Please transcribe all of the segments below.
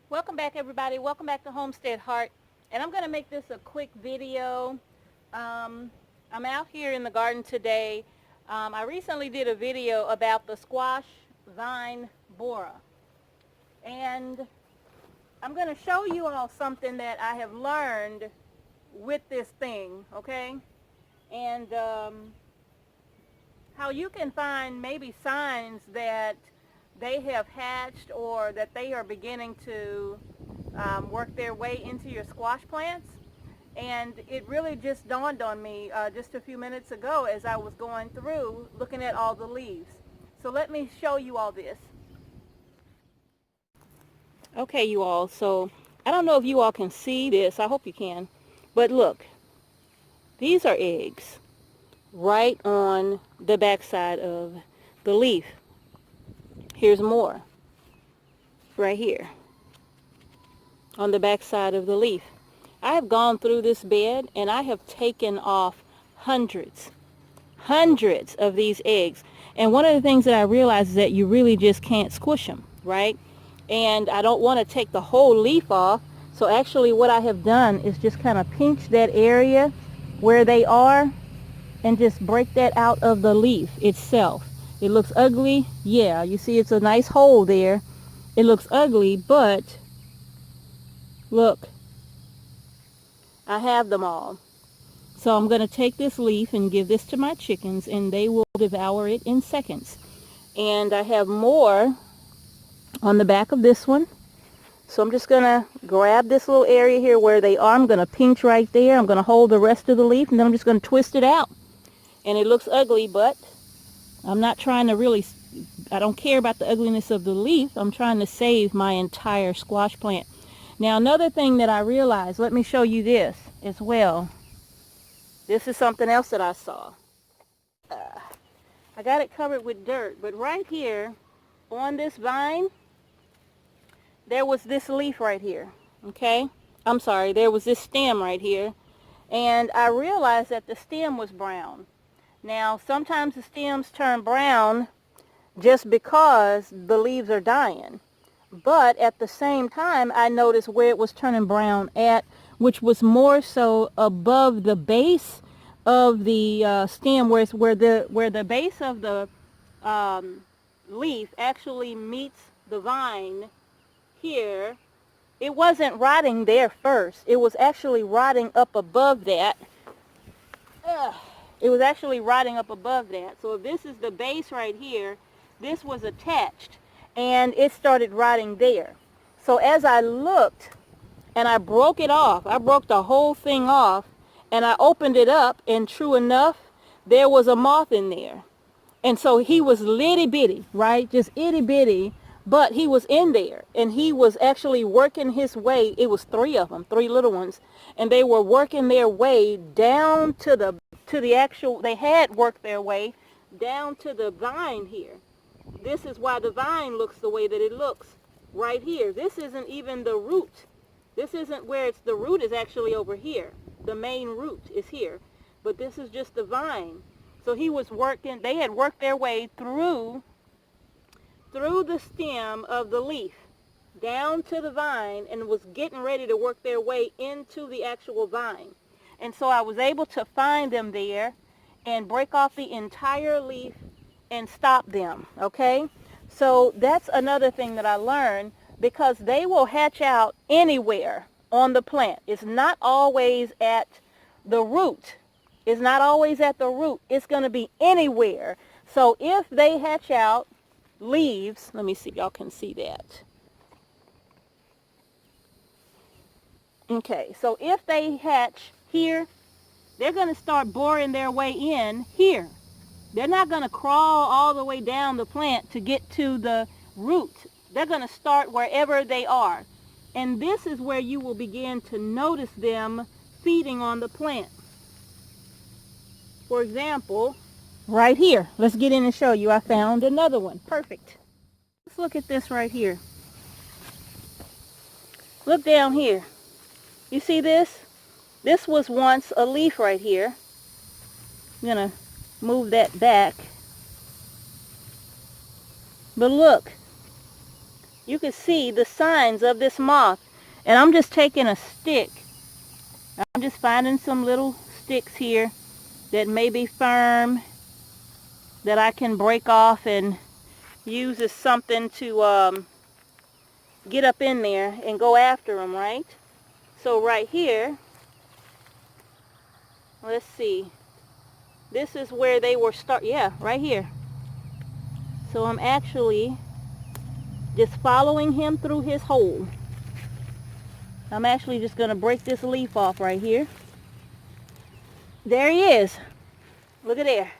Welcome back, everybody. Welcome back to Homestead Heart. And I'm going to make this a quick video. I'm out here in the garden today. I recently did a video about the squash vine borer. And I'm going to show you all something that I have learned with this thing, okay? And how you can find maybe signs that they have hatched or that they are beginning to work their way into your squash plants. And it really just dawned on me just a few minutes ago as I was going through looking at all the leaves. So let me show you all this. Okay, you all, so I don't know if you all can see this. I hope you can. But look, these are eggs right on the backside of the leaf. Here's more right here on the backside of the leaf. I have gone through this bed and I have taken off hundreds of these eggs. And one of the things that I realized is that you really just can't squish them, right? And I don't want to take the whole leaf off. So actually what I have done is just kind of pinch that area where they are and just break that out of the leaf itself. It looks ugly. Yeah, you see it's a nice hole there. It looks ugly, but look, I have them all. So I'm going to take this leaf and give this to my chickens, and they will devour it in seconds. And I have more on the back of this one. So I'm just going to grab this little area here where they are. I'm going to pinch right there. I'm going to hold the rest of the leaf, and then I'm just going to twist it out. And it looks ugly, but I'm not trying to really, I don't care about the ugliness of the leaf. I'm trying to save my entire squash plant. Now, another thing that I realized, let me show you this as well. This is something else that I saw. I got it covered with dirt, but right here on this vine, there was this leaf right here, okay? I'm sorry, there was this stem right here, and I realized that the stem was brown. Now, sometimes the stems turn brown just because the leaves are dying. But at the same time, I noticed where it was turning brown at, which was more so above the base of the stem, where the base of the leaf actually meets the vine here. It wasn't rotting there first. It was actually rotting up above that. It was actually rotting up above that. So if this is the base right here, this was attached and it started rotting there. So as I looked and I broke it off, I broke the whole thing off and I opened it up, and true enough, there was a moth in there. And so he was litty bitty, right? Just itty bitty, but he was in there and he was actually working his way. It was three of them, three little ones, and they were working their way down to the actual, they had worked their way down to the vine here. This is why the vine looks the way that it looks right here. This isn't even the root. This isn't where it's, the root is actually over here. The main root is here, but this is just the vine. So he was working, they had worked their way through the stem of the leaf down to the vine and was getting ready to work their way into the actual vine. And so I was able to find them there and break off the entire leaf and stop them, okay? So that's another thing that I learned, because they will hatch out anywhere on the plant. It's not always at the root. It's not always at the root. It's going to be anywhere. So if they hatch out leaves, let me see if y'all can see that. Okay, so if they hatch here, they're going to start boring their way in here. They're not going to crawl all the way down the plant to get to the root. They're going to start wherever they are. And this is where you will begin to notice them feeding on the plant. For example, right here. Let's get in and show you. I found another one. Perfect. Let's look at this right here. Look down here. You see this? This was once a leaf right here. I'm going to move that back. But look, you can see the signs of this moth. And I'm just taking a stick. I'm just finding some little sticks here that may be firm that I can break off and use as something to get up in there and go after them, right? So right here, let's see. This is where they were yeah, right here. So I'm actually just following him through his hole. I'm actually just going to break this leaf off right here. There he is. Look at there.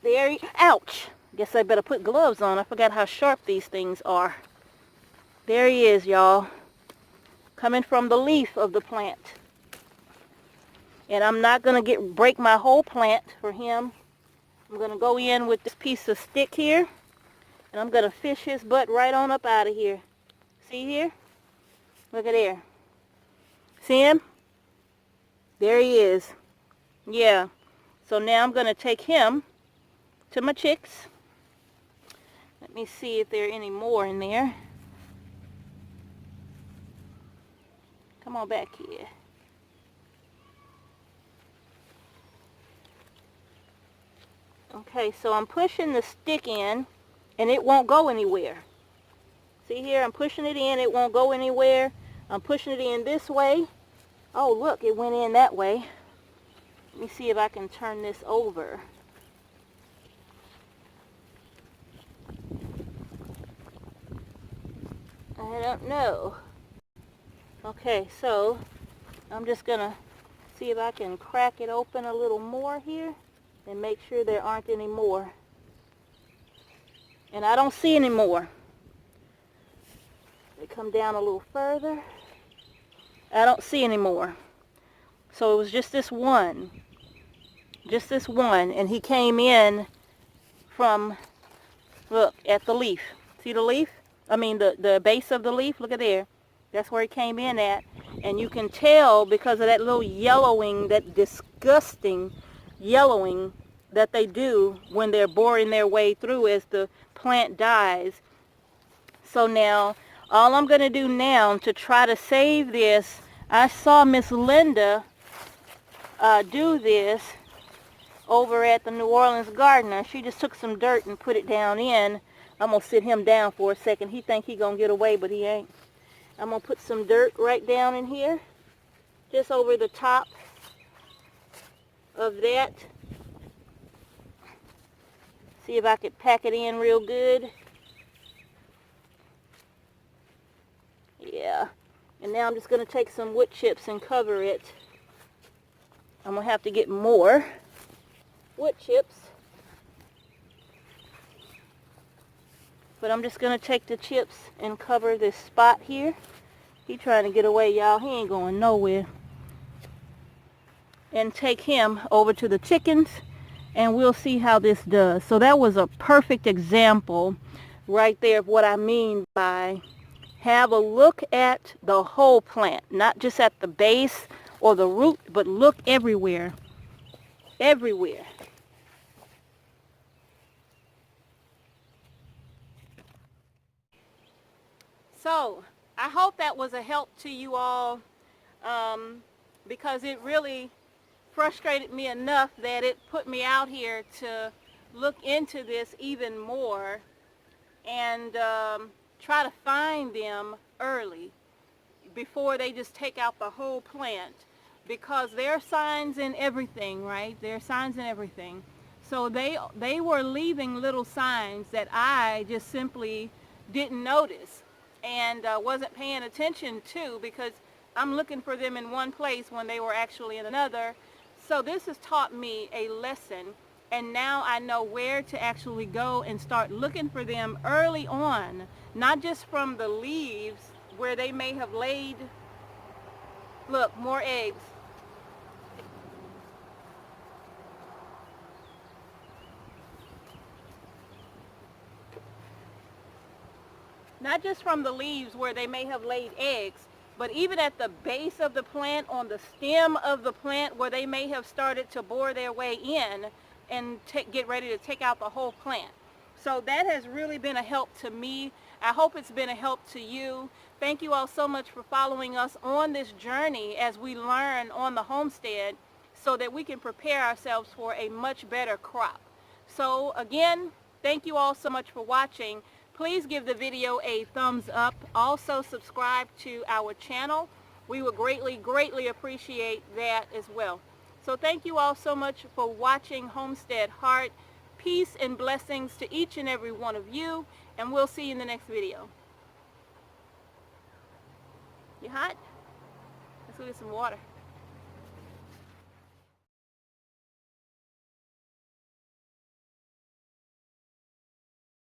There he, ouch. Guess I better put gloves on. I forgot how sharp these things are. There he is, y'all. Coming from the leaf of the plant. And I'm not going to break my whole plant for him. I'm going to go in with this piece of stick here. And I'm going to fish his butt right on up out of here. See here? Look at there. See him? There he is. Yeah. So now I'm going to take him to my chicks. Let me see if there are any more in there. Come on back here. Okay, so I'm pushing the stick in and it won't go anywhere. See here, I'm pushing it in, it won't go anywhere. I'm pushing it in this way. Oh, look, it went in that way. Let me see if I can turn this over. I don't know. Okay, so I'm just going to see if I can crack it open a little more here and make sure there aren't any more. And I don't see any more. They come down a little further. I don't see any more. So it was just this one. Just this one. And he came in from, look, at the leaf. See the leaf? I mean the base of the leaf. Look at there. That's where he came in at. And you can tell because of that little yellowing, that disgusting yellowing that they do when they're boring their way through as the plant dies. So now, all I'm going to do now to try to save this, I saw Miss Linda do this over at the New Orleans Gardener. She just took some dirt and put it down in. I'm going to sit him down for a second. He think he going to get away, but he ain't. I'm going to put some dirt right down in here, just over the top of that. See if I could pack it in real good. Yeah. And now I'm just going to take some wood chips and cover it. I'm going to have to get more wood chips. But I'm just going to take the chips and cover this spot here. He trying to get away, y'all. He ain't going nowhere. And take him over to the chickens, and we'll see how this does. So that was a perfect example right there of what I mean by have a look at the whole plant, not just at the base or the root, but look everywhere. Everywhere. So I hope that was a help to you all, because it really frustrated me enough that it put me out here to look into this even more and try to find them early before they just take out the whole plant, because there are signs in everything, right? There are signs in everything. So they were leaving little signs that I just simply didn't notice and wasn't paying attention to, because I'm looking for them in one place when they were actually in another. So this has taught me a lesson, and now I know where to actually go and start looking for them early on, not just from the leaves where they may have laid, look, more eggs. Not just from the leaves where they may have laid eggs, but even at the base of the plant, on the stem of the plant where they may have started to bore their way in and get ready to take out the whole plant. So that has really been a help to me. I hope it's been a help to you. Thank you all so much for following us on this journey as we learn on the homestead so that we can prepare ourselves for a much better crop. So again, thank you all so much for watching. Please give the video a thumbs up. Also subscribe to our channel. We would greatly appreciate that as well. So thank you all so much for watching Homestead Heart. Peace and blessings to each and every one of you, and we'll see you in the next video. You hot? Let's go get some water.